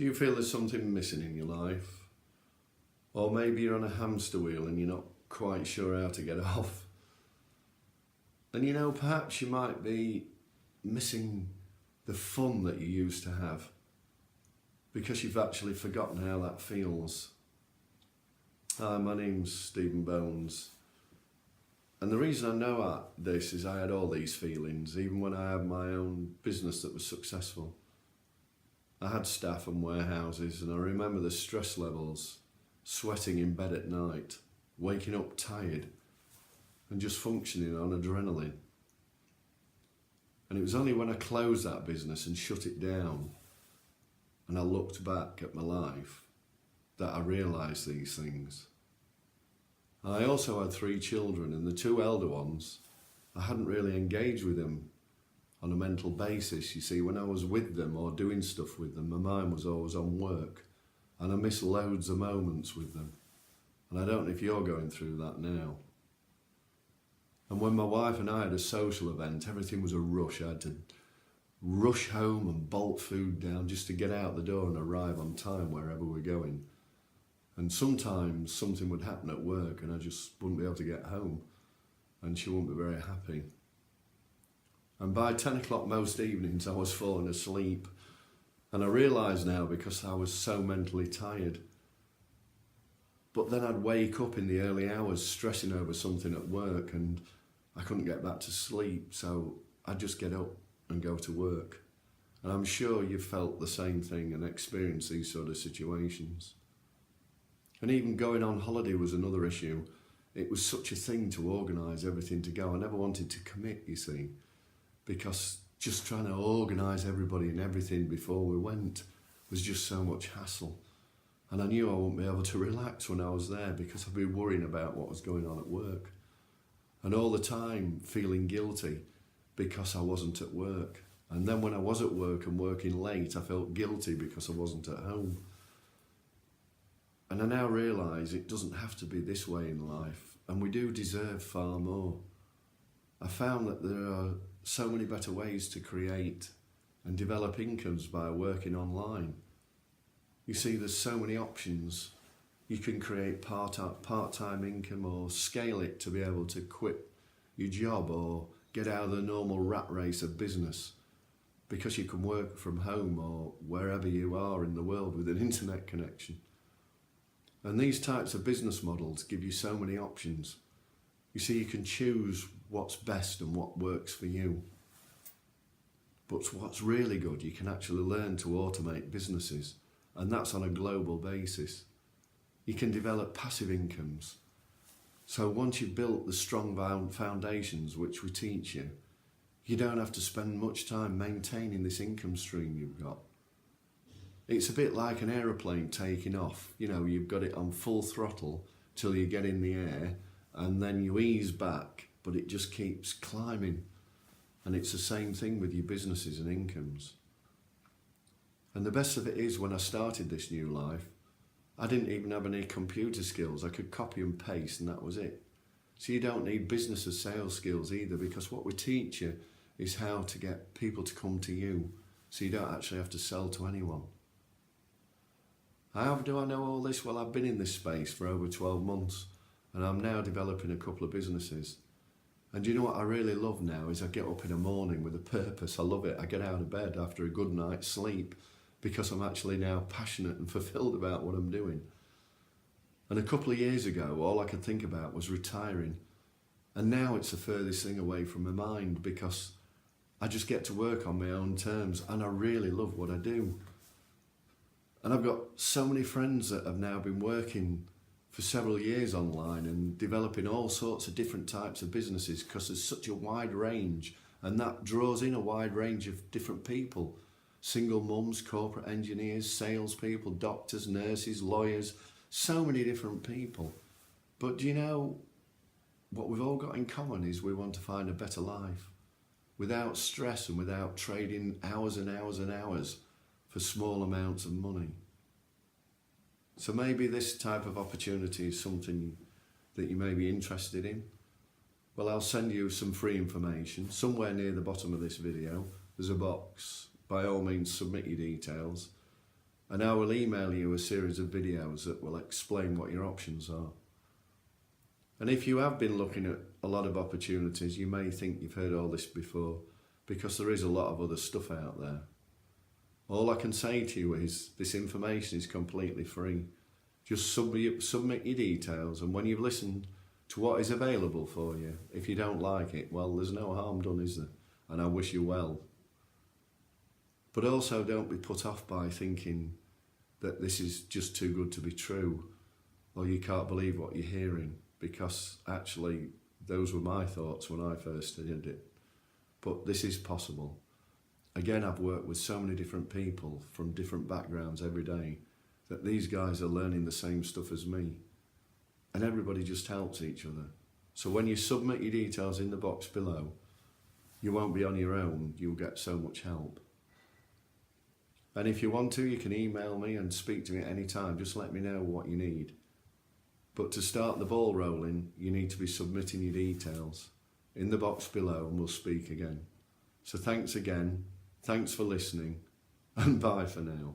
Do you feel there's something missing in your life? Or maybe you're on a hamster wheel and you're not quite sure how to get off. And you know, perhaps you might be missing the fun that you used to have because you've actually forgotten how that feels. Hi, my name's Stephen Bones. And the reason I know this is I had all these feelings, even when I had my own business that was successful. I had staff and warehouses, and I remember the stress levels, sweating in bed at night, waking up tired, and just functioning on adrenaline. And it was only when I closed that business and shut it down, and I looked back at my life, that I realised these things. I also had 3 children, and the 2 elder ones, I hadn't really engaged with them on a mental basis. You see, when I was with them or doing stuff with them, my mind was always on work, and I missed loads of moments with them. And I don't know if you're going through that now. And when my wife and I had a social event, everything was a rush. I had to rush home and bolt food down just to get out the door and arrive on time wherever we're going. And sometimes something would happen at work and I just wouldn't be able to get home, and she wouldn't be very happy. And by 10 o'clock most evenings I was falling asleep, and I realise now because I was so mentally tired. But then I'd wake up in the early hours stressing over something at work and I couldn't get back to sleep, so I'd just get up and go to work. And I'm sure you've felt the same thing and experienced these sort of situations. And even going on holiday was another issue. It was such a thing to organise everything to go. I never wanted to commit, you see, because just trying to organise everybody and everything before we went was just so much hassle. And I knew I wouldn't be able to relax when I was there because I'd be worrying about what was going on at work. And all the time feeling guilty because I wasn't at work. And then when I was at work and working late, I felt guilty because I wasn't at home. And I now realise it doesn't have to be this way in life, and we do deserve far more. I found that there are so many better ways to create and develop incomes by working online. You see, there's so many options. You can create part-time income or scale it to be able to quit your job or get out of the normal rat race of business, because you can work from home or wherever you are in the world with an internet connection. And these types of business models give you so many options. You see, you can choose what's best and what works for you. But what's really good, you can actually learn to automate businesses, and that's on a global basis. You can develop passive incomes. So once you've built the strong foundations which we teach you, you don't have to spend much time maintaining this income stream you've got. It's a bit like an aeroplane taking off. You know, you've got it on full throttle till you get in the air, and then you ease back, but it just keeps climbing. And it's the same thing with your businesses and incomes. And the best of it is, when I started this new life, I didn't even have any computer skills. I could copy and paste and that was it. So you don't need business or sales skills either, because what we teach you is how to get people to come to you, so you don't actually have to sell to anyone. How do I know all this? Well, I've been in this space for over 12 months and I'm now developing a couple of businesses. And you know what I really love now is I get up in the morning with a purpose. I love it. I get out of bed after a good night's sleep because I'm actually now passionate and fulfilled about what I'm doing. And a couple of years ago, all I could think about was retiring. And now it's the furthest thing away from my mind because I just get to work on my own terms and I really love what I do. And I've got so many friends that have now been working for several years online and developing all sorts of different types of businesses because there's such a wide range, and that draws in a wide range of different people. Single mums, corporate engineers, salespeople, doctors, nurses, lawyers, so many different people. But do you know, what we've all got in common is we want to find a better life without stress and without trading hours and hours and hours for small amounts of money. So maybe this type of opportunity is something that you may be interested in. Well, I'll send you some free information. Somewhere near the bottom of this video, there's a box. By all means, submit your details. and I will email you a series of videos that will explain what your options are. And if you have been looking at a lot of opportunities, you may think you've heard all this before, because there is a lot of other stuff out there. All I can say to you is this information is completely free. Just submit your details, and when you've listened to what is available for you, if you don't like it, well, there's no harm done, is there? And I wish you well. But also don't be put off by thinking that this is just too good to be true, or you can't believe what you're hearing, because actually those were my thoughts when I first did it. But this is possible. Again, I've worked with so many different people from different backgrounds every day that these guys are learning the same stuff as me. And everybody just helps each other. So when you submit your details in the box below, you won't be on your own. You'll get so much help. And if you want to, you can email me and speak to me at any time. Just let me know what you need. But to start the ball rolling, you need to be submitting your details in the box below, and we'll speak again. So thanks again. Thanks for listening, and bye for now.